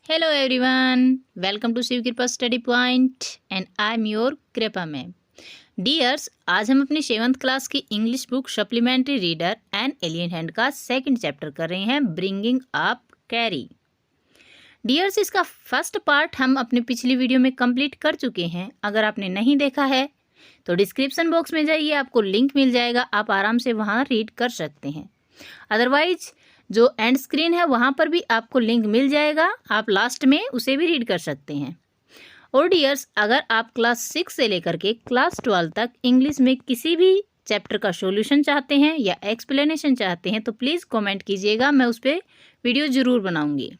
Hello everyone, welcome to Shiv कृपा study point and I am your कृपा ma'am. Dears, आज हम अपनी 7th क्लास की English book supplementary reader and alien hand का 2nd चैप्टर कर रहे हैं, ब्रिंगिंग अप कैरी। डियर्स, इसका फर्स्ट पार्ट हम अपनी पिछली वीडियो में कंप्लीट कर चुके हैं। अगर आपने नहीं देखा है तो डिस्क्रिप्शन बॉक्स में जाइए, आपको लिंक मिल जाएगा, आप आराम से वहाँ रीड कर सकते हैं। अदरवाइज जो एंड स्क्रीन है वहाँ पर भी आपको लिंक मिल जाएगा, आप लास्ट में उसे भी रीड कर सकते हैं। और डियर्स, अगर आप क्लास 6 से लेकर के क्लास 12 तक इंग्लिश में किसी भी चैप्टर का सॉल्यूशन चाहते हैं या एक्सप्लेनेशन चाहते हैं तो प्लीज़ कमेंट कीजिएगा, मैं उस पर वीडियो ज़रूर बनाऊंगी।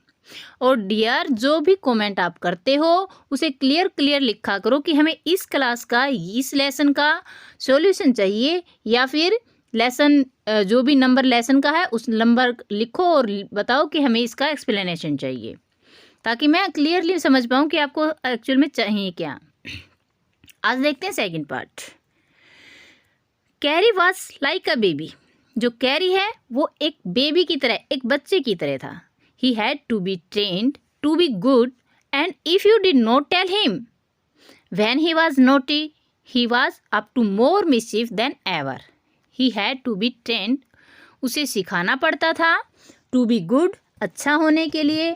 और डियर, जो भी कमेंट आप करते हो उसे क्लियर लिखा करो कि हमें इस क्लास का, इस लेसन का सॉल्यूशन चाहिए, या फिर लेसन जो भी नंबर लेसन का है उस नंबर लिखो और बताओ कि हमें इसका एक्सप्लेनेशन चाहिए, ताकि मैं क्लियरली समझ पाऊँ कि आपको एक्चुअल में चाहिए क्या। आज देखते हैं second part. Carry was like a baby. जो कैरी है वो एक बेबी की तरह, एक बच्चे की तरह था। He had to be trained to be good, and if you did not tell him when he was naughty, he was up to more mischief than ever. He had to be trained, उसे सिखाना पड़ता था, to be good, अच्छा होने के लिए,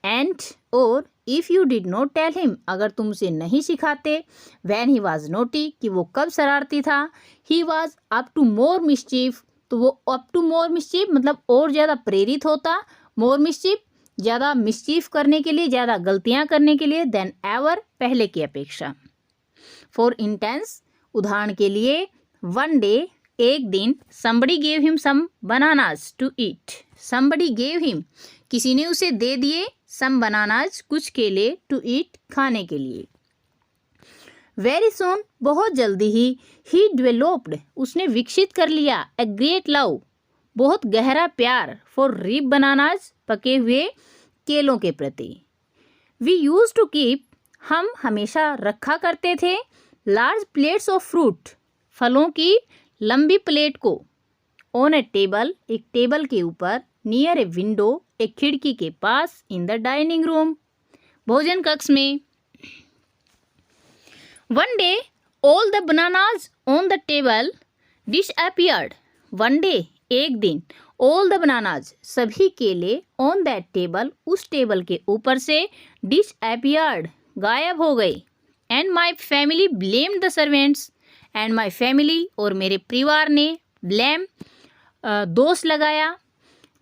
and और if you did not tell him, अगर तुम उसे नहीं सिखाते, व्हेन ही वॉज नोटी, कि वो कब शरारती था, he was up to more mischief, तो वो अप टू मोर मिस्चीफ मतलब और ज़्यादा प्रेरित होता, मोर मिस्चीफ ज़्यादा मिस्चीफ करने के लिए, ज़्यादा गलतियाँ करने के लिए, देन एवर, पहले की अपेक्षा। फॉर इंटेंस, उदाहरण के लिए, वन डे, एक दिन, somebody gave him some bananas to eat. somebody gave him, किसी ने उसे दे दिए, some bananas, कुछ केले, to eat, खाने के लिए। very soon, बहुत जल्दी ही, he developed, उसने विकसित कर लिया, a great love, बहुत गहरा प्यार, for ripe bananas, पके हुए केलों के प्रति। we used to keep, हम हमेशा रखा करते थे, large plates of fruit, फलों की लंबी प्लेट को, ऑन ए टेबल, एक टेबल के ऊपर, नियर ए विंडो, एक खिड़की के पास, इन द डाइनिंग रूम, भोजन कक्ष में। One day all the bananas on the table disappeared. One day, एक दिन, ऑल द बनानाज, सभी केले, ऑन दैट टेबल, उस टेबल के ऊपर से, डिसअपियर्ड, गायब हो गए। And my family blamed the servants, and my family, और मेरे परिवार ने, ब्लेम, दोष लगाया,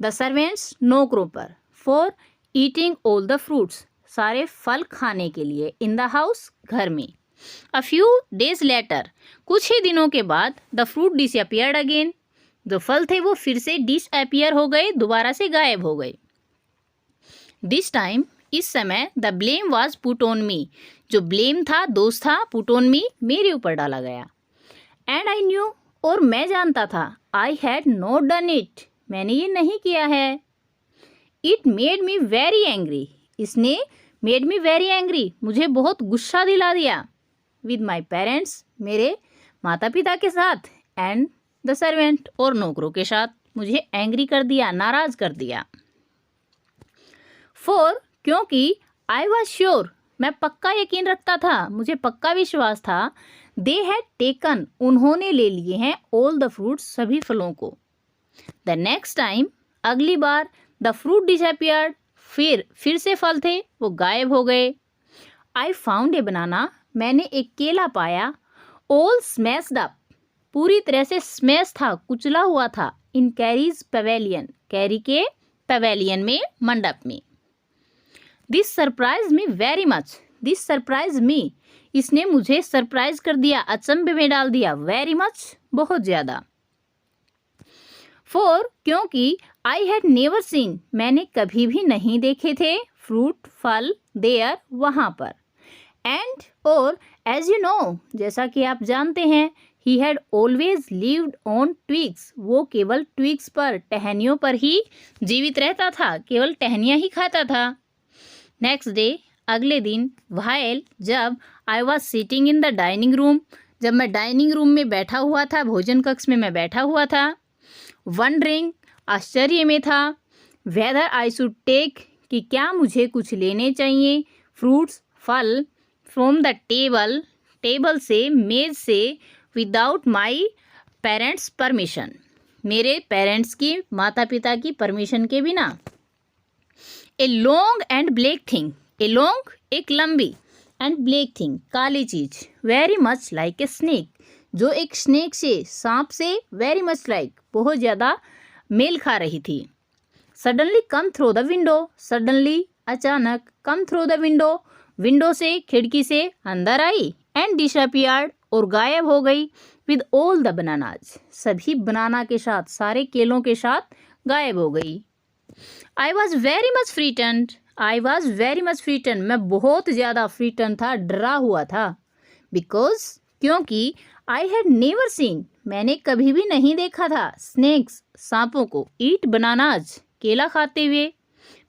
द सर्वेंट्स, नौकरों पर, for eating all the fruits, सारे फल खाने के लिए, इन द हाउस, घर में। अ फ्यू डेज लेटर, कुछ ही दिनों के बाद, द फ्रूट डिसअपियर्ड अगेन, जो फल थे वो फिर से डिसअपियर हो गए, दोबारा से गायब हो गए। दिस टाइम, इस समय, the blame was put on me, जो ब्लेम था, दोष था, पुट ऑन मी, मेरे ऊपर डाला गया। एंड आई न्यू, और मैं जानता था, I had not done it, मैंने ये नहीं किया है। It made me very angry, इसने मेड मी वेरी एंग्री, मुझे बहुत गुस्सा दिला दिया। विद माई पेरेंट्स, मेरे माता पिता के साथ, एंड द सर्वेंट, और नौकरों के साथ, मुझे एंग्री कर दिया, नाराज कर दिया। फॉर, क्योंकि, आई वॉज श्योर, मैं पक्का यकीन रखता था, मुझे पक्का विश्वास था, दे हैड टेकन, उन्होंने ले लिए हैं, ऑल द फ्रूट्स, सभी फलों को। द नेक्स्ट टाइम, अगली बार, द फ्रूट डिसअपियर्ड, फिर से फल थे, वो गायब हो गए। आई फाउंड ए बनाना, मैंने एक केला पाया, ऑल स्मैश्ड अप, पूरी तरह से स्मैश था, कुचला हुआ था, इन कैरीज पवेलियन, कैरी के पवेलियन में, मंडप में। This surprise me very much, this surprise me, इसने मुझे सरप्राइज कर दिया, अचंभे में डाल दिया, वेरी मच, बहुत ज्यादा। फॉर, क्योंकि, आई हैड नेवर सीन, मैंने कभी भी नहीं देखे थे, फ्रूट, फल, देयर, वहां पर। एंड, और, एज यू नो, जैसा कि आप जानते हैं, he had always lived on twigs, वो केवल ट्विग्स पर, टहनियों पर ही जीवित रहता था, केवल टहनियाँ ही खाता था। नेक्स्ट डे, अगले दिन, व्हाइल, जब, I was sitting in the dining room, जब मैं डाइनिंग रूम में बैठा हुआ था, भोजन कक्ष में मैं बैठा हुआ था, वंडरिंग, आश्चर्य में था, वेदर आई शुड टेक, कि क्या मुझे कुछ लेने चाहिए फ्रूट्स फल फ्रॉम द टेबल से मेज से विदाउट माई पेरेंट्स परमिशन, मेरे पेरेंट्स की माता पिता की परमिशन के बिना। A long and black thing, a long एक लंबी एंड ब्लैक थिंग काली चीज, very much like a snake जो एक स्नेक से सांप से वेरी मच लाइक बहुत ज़्यादा मेल खा रही थी। Suddenly come through the window, suddenly अचानक, come through the window window से खिड़की से अंदर आई, एंड डिसअपियर्ड और गायब हो गई, विद ऑल द बनानाज सभी बनाना के साथ सारे केलों के साथ गायब हो गई। I was very much frightened, I was very much frighten, मैं बहुत ज़्यादा फ्रीटन था, डरा हुआ था। बिकॉज क्योंकि आई हैड नेवर सीन, मैंने कभी भी नहीं देखा था, स्नेक्स सांपों को, ईट बनानाज केला खाते हुए।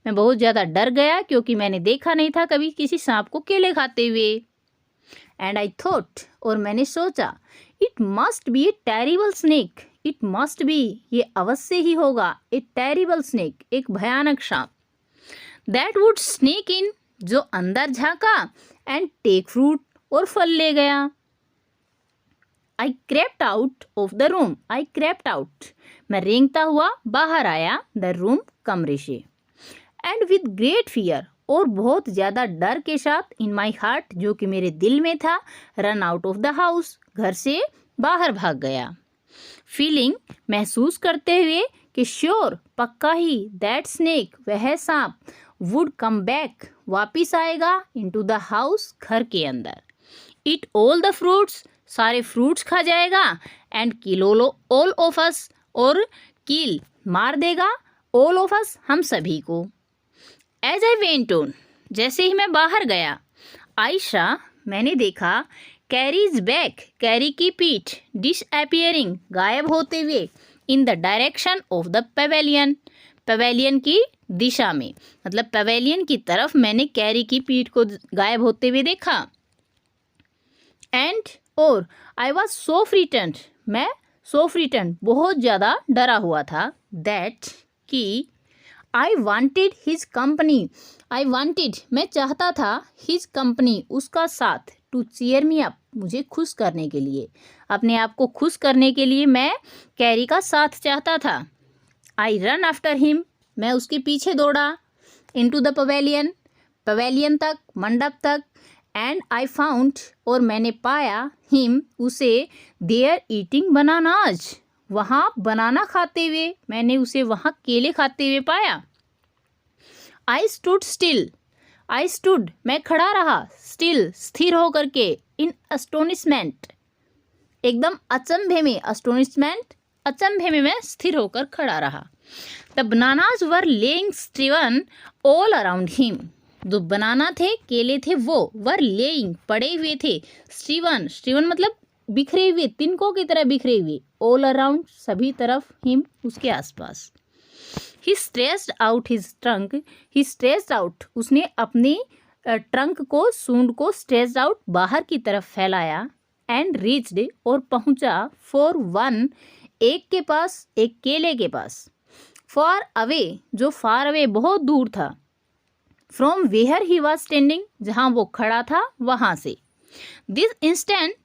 मैं बहुत ज़्यादा डर गया क्योंकि मैंने देखा नहीं था कभी किसी सांप को केले खाते हुए। एंड आई थॉट और मैंने सोचा, it must be A terrible snake, it must be ये अवश्य ही होगा, ए टेरिबल स्नेक एक भयानक सांप, दैट वुड स्नेक इन जो अंदर झांका, एंड टेक फ्रूट और फल ले गया। I crept out of the room, I crept out मैं रेंगता हुआ बाहर आया, द रूम कमरे से, एंड विद ग्रेट फियर और बहुत ज़्यादा डर के साथ, इन माई हार्ट जो कि मेरे दिल में था, run out of the house घर से बाहर भाग गया। फीलिंग महसूस करते हुए कि श्योर पक्का ही, दैट स्नेक वह सांप, वुड कम बैक वापिस आएगा, इनटू द हाउस घर के अंदर, ईट ऑल द फ्रूट्स सारे फ्रूट्स खा जाएगा, and kill all of us और किल मार देगा, ऑल ऑफ अस हम सभी को। एज आई वेंट ऑन जैसे ही मैं बाहर गया, आयशा मैंने देखा, कैरीज बैक कैरी की पीठ, डिसअपियरिंग गायब होते हुए, in the direction of the pavilion pavilion की दिशा में, मतलब पवेलियन की तरफ मैंने कैरी की पीठ को गायब होते हुए देखा। एंड और आई वॉज सो फ्रीटन्ड मैं सो फ्रीटन्ड बहुत ज़्यादा डरा हुआ था, दैट कि I wanted his company, I wanted मैं चाहता था, हिज कंपनी उसका साथ, टू चीयर मी अप मुझे खुश करने के लिए, अपने आप को खुश करने के लिए मैं कैरी का साथ चाहता था। आई रन आफ्टर हिम मैं उसके पीछे दौड़ा, इनटू द पवेलियन पवेलियन तक मंडप तक, एंड आई फाउंड और मैंने पाया, हिम उसे, देयर ईटिंग बनानाज वहाँ बनाना खाते हुए, मैंने उसे वहाँ केले खाते हुए पाया। I stood still I stood मैं खड़ा रहा, स्टिल स्थिर होकर के, इन अस्टोनिशमेंट एकदम अचंभे में, अस्टोनिशमेंट अचंभे में मैं स्थिर होकर खड़ा रहा। The bananas were lying strewn all around him जो बनाना थे केले थे वो, वर लेइंग पड़े हुए थे, स्ट्रीवन स्ट्रीवन मतलब बिखरे हुए, तिनकों की तरह बिखरे हुए, ऑल अराउंड सभी तरफ, हिम उसके आसपास। ही स्ट्रेस्ड आउट हिज ट्रंक, ही स्ट्रेस्ड आउट उसने अपनी ट्रंक को, सूंड को स्ट्रेस्ड आउट बाहर की तरफ फैलाया, एंड रीच्ड और पहुंचा, फॉर वन एक के पास, एक केले के पास, फार अवे जो फार अवे बहुत दूर था, from where he was standing जहाँ वो खड़ा था वहाँ से, दिस इंस्टेंट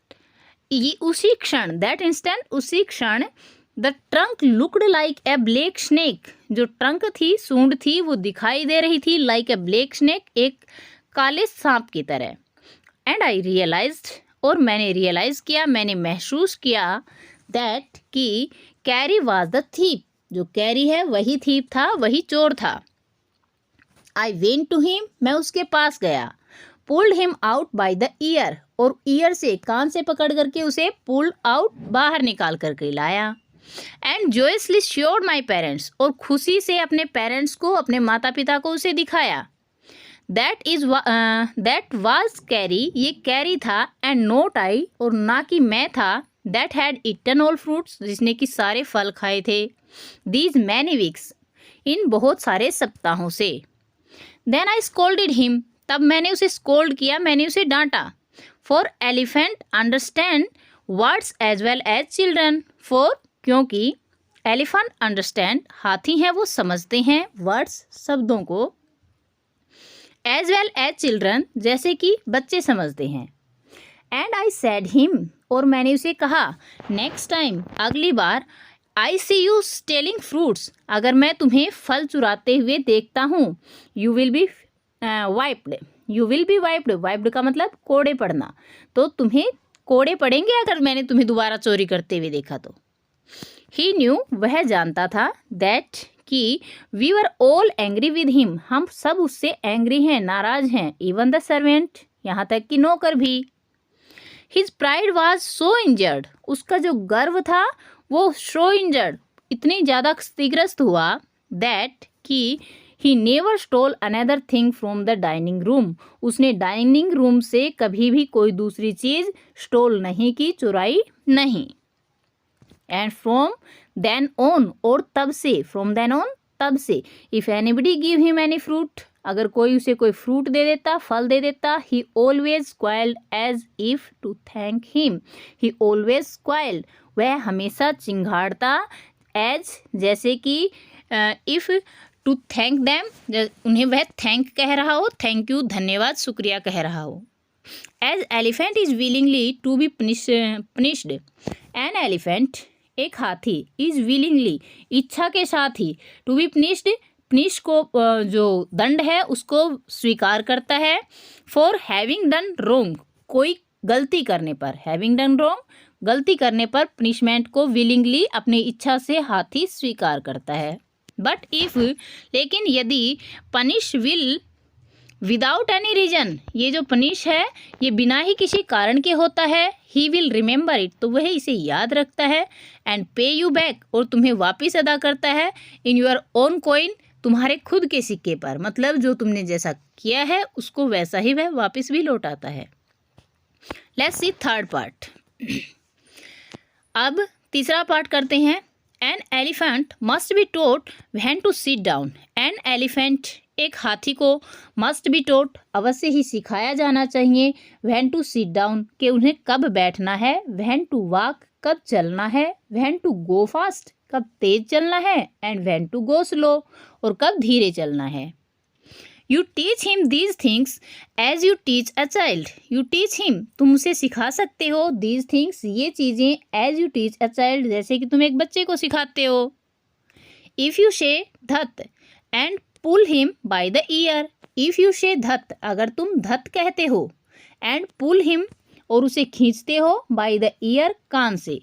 ये उसी क्षण, दैट इंस्टेंट उसी क्षण, the trunk looked like a black snake जो ट्रंक थी सूंड थी वो दिखाई दे रही थी, लाइक ए ब्लैक स्नेक एक काले सांप की तरह। एंड आई रियलाइज्ड और मैंने रियलाइज किया, मैंने महसूस किया, दैट कि कैरी वॉज द थीप जो कैरी है वही थीप था, वही चोर था। आई वेंट टू हिम मैं उसके पास गया, pulled him out by the year और ईयर से कान से पकड़ करके उसे पुल्ड आउट बाहर निकाल करके लाया, and joyously assured my parents और खुशी से अपने पेरेंट्स को, अपने माता पिता को उसे दिखाया, दैट वाज कैरी ये कैरी था, एंड नॉट आई और ना कि मैं था, that had eaten all fruits जिसने कि सारे फल खाए थे, दीज मैनी वीक्स इन बहुत सारे सप्ताहों से। देन आई स्कोल्डेड हिम तब मैंने उसे स्कोल्ड किया, मैंने उसे डांटा, for elephant understand words as well as children, for क्योंकि एलिफेंट अंडरस्टैंड हाथी हैं वो समझते हैं, वर्ड्स शब्दों को, एज वेल एज चिल्ड्रन, जैसे कि बच्चे समझते हैं। एंड आई सेड हिम, और मैंने उसे कहा, नेक्स्ट टाइम, अगली बार, आई सी यू स्टेलिंग फ्रूट्स, अगर मैं तुम्हें फल चुराते हुए देखता हूँ, you will be wiped, you will be wiped, wiped का मतलब कोड़े पड़ना, तो तुम्हें कोड़े पड़ेंगे अगर मैंने तुम्हें दोबारा चोरी करते हुए देखा तो। ही न्यू, वह जानता था, दैट कि we were all angry with him, हम सब उससे एंग्री हैं, नाराज हैं, इवन द सर्वेंट, यहाँ तक कि नौकर भी। His pride was so injured, उसका जो गर्व था वो सो इंजर्ड, इतनी ज़्यादा क्षतिग्रस्त हुआ, दैट कि he never stole another thing from the dining room, उसने डाइनिंग रूम से कभी भी कोई दूसरी चीज़ स्टोल नहीं की, चुराई नहीं। एंड फ्रॉम देन ऑन, और तब से, फ्रॉम देन ऑन, तब से, if anybody give him any fruit, अगर कोई उसे कोई फ्रूट दे देता, फल दे देता, he always squealed as if to thank him, he always squealed, वह हमेशा चिंघाड़ता, एज जैसे कि इफ टू थैंक देम, उन्हें वह थैंक कह रहा हो, थैंक यू, धन्यवाद, शुक्रिया कह रहा हो। As elephant is willingly to be punished, an elephant, एक हाथी, इज विलिंगली, इच्छा के साथ ही, टू बी पनिश्ड, पनिश को जो दंड है उसको स्वीकार करता है, फॉर हैविंग डन रोंग, कोई गलती करने पर, हैविंग डन रोंग, गलती करने पर पनिशमेंट को विलिंगली, अपनी इच्छा से हाथी स्वीकार करता है। बट इफ, लेकिन यदि, punish will without any reason, ये जो पनिश है ये बिना ही किसी कारण के होता है, ही विल रिमेंबर इट, तो वह इसे याद रखता है, एंड पे यू बैक, और तुम्हें वापिस अदा करता है, इन योर ओन कॉइन, तुम्हारे खुद के सिक्के पर, मतलब जो तुमने जैसा किया है उसको वैसा ही वह वापस भी लौटाता है। Let's see third part. अब तीसरा पार्ट करते हैं। An elephant must be taught when to sit down, an elephant, एक हाथी को, मस्ट बी टोट, अवश्य ही सिखाया जाना चाहिए, व्हेन टू सिट डाउन, कि उन्हें कब बैठना है, व्हेन टू वॉक, कब चलना है, व्हेन टू गो फास्ट, कब तेज चलना है, and when to go slow, और कब धीरे चलना है। You teach him these things as you teach a child, you teach him, तुम उसे सिखा सकते हो, दीज थिंग्स, ये चीज़ें, as you teach a child, जैसे कि तुम एक बच्चे को सिखाते हो। If you say that and pull him by the ear, if you say that, अगर तुम धत कहते हो, एंड पुल हिम, और उसे खींचते हो, बाय द ईयर, कान से,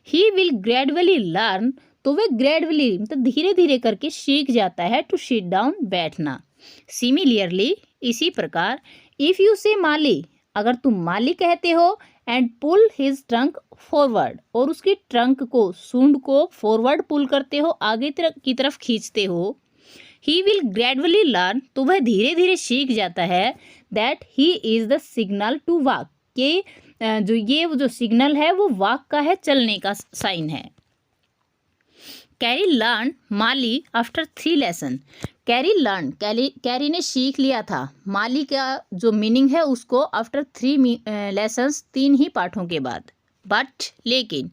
ही विल ग्रेजुअली लर्न, तो वह ग्रेजुअली मतलब धीरे धीरे करके सीख जाता है, टू सिट डाउन, बैठना। सिमिलियरली, इसी प्रकार, इफ़ यू से माली, अगर तुम माली कहते हो, and pull his trunk forward, और उसकी ट्रंक को, सूंड को फॉरवर्ड पुल करते हो, आगे की तरफ खींचते हो, ही विल ग्रेजुअली लर्न, तो वह धीरे धीरे सीख जाता है, that he is the signal to walk, के जो ये जो सिग्नल है वो वॉक का है, चलने का साइन है। कैरी लर्न माली after 3 lesson, Kari learn, Kari ने सीख लिया था, माली का जो मीनिंग है उसको, आफ्टर 3 लेसन्स, 3 ही पाठों के बाद। बट, लेकिन,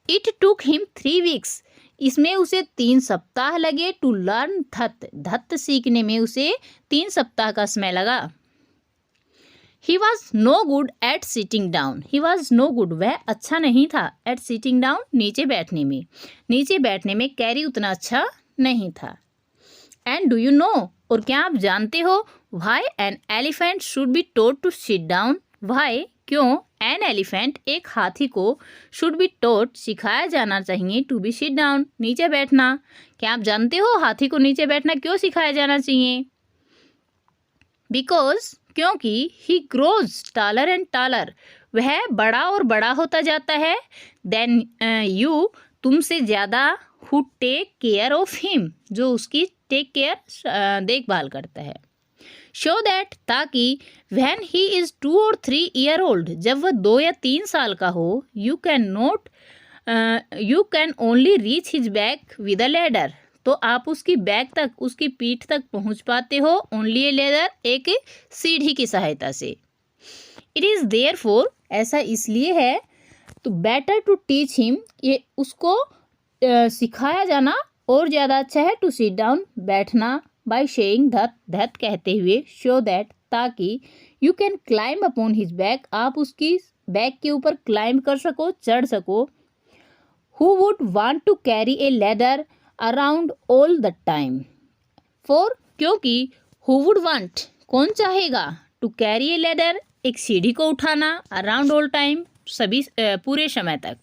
इट टुक हिम 3 वीक्स, इसमें उसे 3 सप्ताह लगे, टू लर्न धत, धत सीखने में उसे 3 सप्ताह का समय लगा। He was no good at sitting down, he was no good, वह अच्छा नहीं था, एट सिटिंग डाउन, नीचे बैठने में, नीचे बैठने में कैरी उतना अच्छा नहीं था। एंड डू यू नो, और क्या आप जानते हो, why an elephant should be taught to sit down, why, क्यों, एन एलिफेंट, एक हाथी को, शुड बी टोट, सिखाया जाना चाहिए, टू बी सिट डाउन, नीचे बैठना। क्या आप जानते हो हाथी को नीचे बैठना क्यों सिखाया जाना चाहिए? बिकॉज, क्योंकि, ही ग्रोज टालर एंड टालर, वह बड़ा और बड़ा होता जाता है, देन यू, तुमसे ज़्यादा, who take care of him, जो उसकी टेक केयर, देखभाल करता है। शो दैट, ताकि, व्हेन ही इज़ 2 और 3 ईयर ओल्ड, जब वह 2 या 3 साल का हो, you can only reach his back with a ladder, तो आप उसकी बैक तक, उसकी पीठ तक पहुंच पाते हो, ओनली ए लेदर, एक सीढ़ी की सहायता से। इट इज़ देयरफॉर, ऐसा इसलिए है, तो बेटर टू टीच हिम, ये उसको सिखाया जाना और ज़्यादा अच्छा है, टू सिट डाउन, बैठना, बाय सेइंग दैट कहते हुए, शो दैट ताकि, you can climb upon his back आप उसकी बैक के ऊपर क्लाइंब कर सको, चढ़ सको। Who would want to carry a ladder around all the time, for क्योंकि, हु वुड वांट कौन चाहेगा, टू कैरी ए लैडर एक सीढ़ी को उठाना, अराउंड ऑल टाइम सभी पूरे समय तक।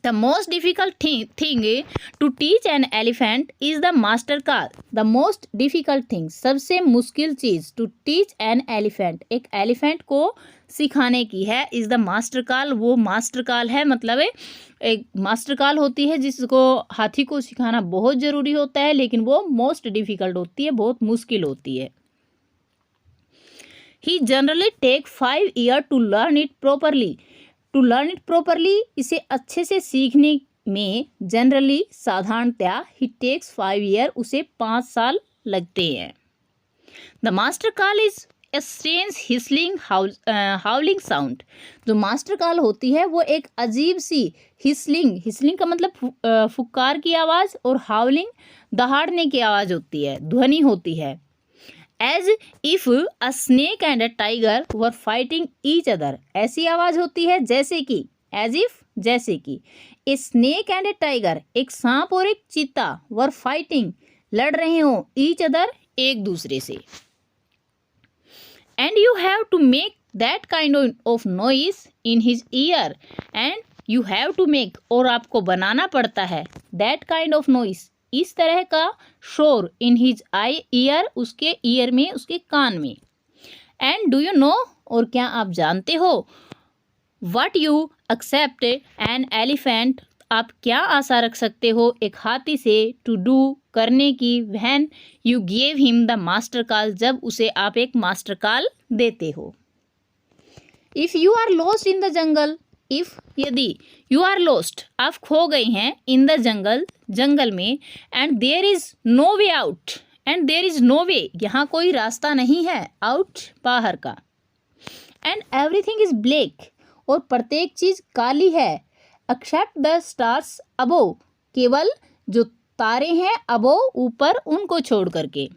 The most difficult thing to teach an elephant is the master call. The most difficult thing सबसे मुश्किल चीज टू टीच एन एलिफेंट एक एलिफेंट को सिखाने की है, इज द मास्टर कॉल। वो मास्टर कॉल है, मतलब एक मास्टर कॉल होती है जिसको हाथी को सिखाना बहुत ज़रूरी होता है, लेकिन वो मोस्ट डिफिकल्ट होती है, बहुत मुश्किल होती है। He generally take 5 years to learn it properly. To learn it properly इसे अच्छे से सीखने में जनरली साधारणतया ही टेक्स 5 years उसे 5 साल लगते हैं। The master call is a strange hissing howling sound. जो मास्टर कॉल होती है वो एक अजीब सी हिसलिंग का मतलब फुक्कार की आवाज़, और हाउलिंग दहाड़ने की आवाज़ होती है, ध्वनि होती है। As if a snake and a tiger were fighting each other, ऐसी आवाज़ होती है जैसे कि, एज इफ जैसे कि, a snake and A tiger एक सांप और एक चीता, वर फाइटिंग लड़ रहे हो, ईच अदर एक दूसरे से। And you have to make that kind of noise in his ear, and you have to make और आपको बनाना पड़ता है, दैट काइंड ऑफ नॉइस इस तरह का शोर, इन हिज ईयर उसके ईयर में, उसके कान में। एंड डू यू नो और क्या आप जानते हो, what you expect an elephant आप क्या आशा रख सकते हो एक हाथी से, टू डू करने की, when you give him the master call जब उसे आप एक मास्टर कॉल देते हो। If you are lost in the jungle, if यदि, यू आर लॉस्ट आप खो गए हैं, इन द जंगल जंगल में, and there is no way out, and there is no way यहाँ कोई रास्ता नहीं है, आउट बाहर का, एंड एवरीथिंग इज़ ब्लैक और प्रत्येक चीज़ काली है, एक्सेप्ट द स्टार्स अबोव केवल जो तारे हैं अबोव ऊपर उनको छोड़ करके।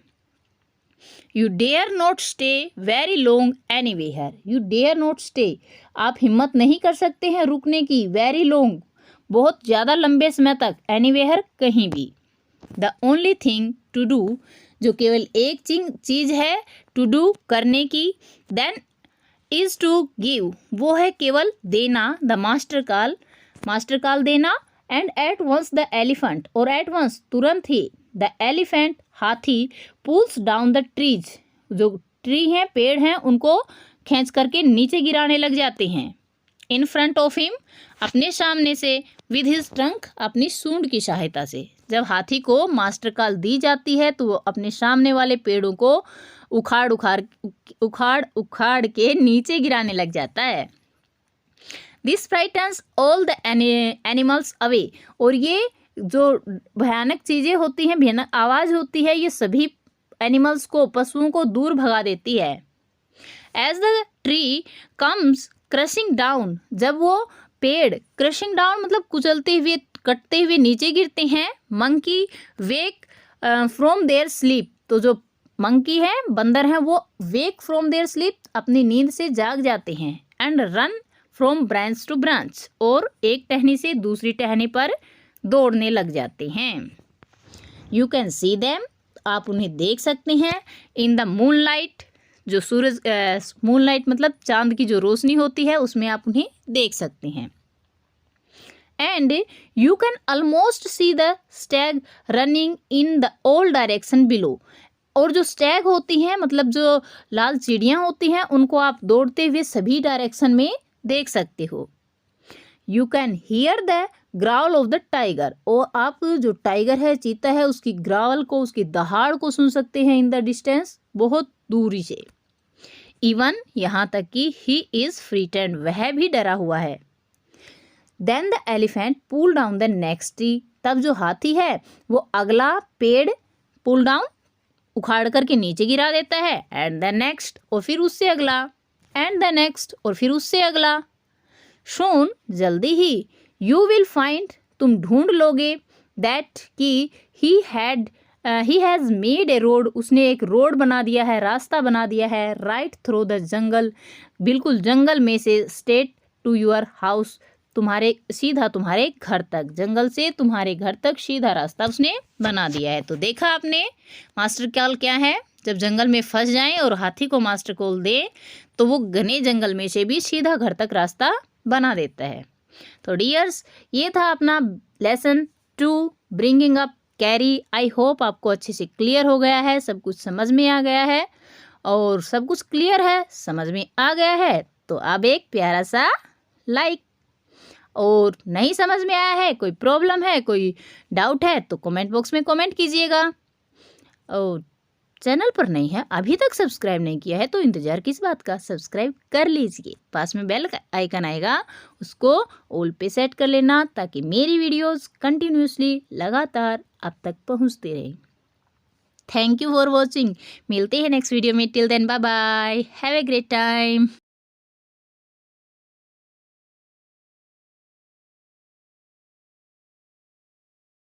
You dare not stay very long anywhere, you dare not stay आप हिम्मत नहीं कर सकते हैं रुकने की, वेरी लॉन्ग बहुत ज़्यादा लंबे समय तक, एनी वेयर कहीं भी। The only thing to do जो केवल एक चीज़ है टू डू करने की, देन इज़ टू गिव वो है केवल देना, द मास्टर कॉल देना, and at once the elephant और एट वंस तुरंत ही, द एलिफेंट हाथी पुल्स डाउन द ट्रीज जो ट्री हैं पेड़ हैं उनको खींच करके नीचे गिराने लग जाते हैं, इन फ्रंट ऑफ हिम अपने सामने से, विद हिज ट्रंक अपनी सूंड की सहायता से। जब हाथी को मास्टर कॉल दी जाती है तो वो अपने सामने वाले पेड़ों को उखाड़ के नीचे गिराने लग जाता है। This frightens all the animals away और ये जो भयानक चीज़ें होती हैं, भयानक आवाज़ होती है, ये सभी एनिमल्स को, पशुओं को दूर भगा देती है। As the tree comes crashing down जब वो पेड़, क्रशिंग डाउन मतलब कुचलते हुए, कटते हुए नीचे गिरते हैं, monkey wake from there sleep तो जो मंकी है, बंदर हैं, वो वेक फ्रॉम देयर स्लीप अपनी नींद से जाग जाते हैं, and run from branch to branch और एक टहनी से दूसरी टहनी पर दौड़ने लग जाते हैं। यू कैन सी देम आप उन्हें देख सकते हैं, इन द मूनलाइट जो सूरज मूनलाइट मतलब चांद की जो रोशनी होती है उसमें आप उन्हें देख सकते हैं। And you can almost see the Stag running in the all direction below और जो स्टैग होती हैं मतलब जो लाल चिड़ियाँ होती हैं उनको आप दौड़ते हुए सभी डायरेक्शन में देख सकते हो। You can hear the growl of the tiger और आप जो टाइगर है, चीता है, उसकी ग्रावल को, उसकी दहाड़ को सुन सकते हैं, इन द डिस्टेंस बहुत दूरी से। इवन यहाँ तक कि ही इज़ फ्रीटेंड वह भी डरा हुआ है। Then the elephant pull down the next tree तब जो हाथी है वो अगला पेड़ पुल डाउन उखाड़ करके नीचे गिरा देता है, एंड द नेक्स्ट और फिर उससे अगला, एंड द नेक्स्ट और फिर उससे अगला। सोन जल्दी ही, यू विल फाइंड तुम ढूंढ लोगे, दैट कि he had he has made a road, उसने एक रोड बना दिया है, रास्ता बना दिया है, राइट थ्रू द जंगल, बिल्कुल जंगल में से, स्ट्रेट टू योर हाउस, तुम्हारे सीधा तुम्हारे घर तक, जंगल से तुम्हारे घर तक सीधा रास्ता उसने बना दिया है। तो देखा आपने मास्टर कॉल क्या है, जब जंगल में फंस जाएं और हाथी को मास्टर कॉल दें तो वो घने जंगल में से भी सीधा घर तक रास्ता बना देता है। तो डियर्स, ये था अपना lesson 2 bringing up carry. I hope आपको अच्छे से क्लियर हो गया है, सब कुछ समझ में आ गया है, और सब कुछ क्लियर है, समझ में आ गया है तो अब एक प्यारा सा लाइक, और नहीं समझ में आया है, कोई प्रॉब्लम है, कोई डाउट है तो कमेंट बॉक्स में कमेंट कीजिएगा। और चैनल पर नहीं है, अभी तक सब्सक्राइब नहीं किया है तो इंतज़ार किस बात का, सब्सक्राइब कर लीजिए। पास में बेल का आइकन आएगा, उसको ऑल पे सेट कर लेना ताकि मेरी वीडियोस कंटिन्यूसली लगातार आप तक पहुंचते रहें। Thank you for watching. मिलते हैं नेक्स्ट वीडियो में। Till then bye bye, have a great time.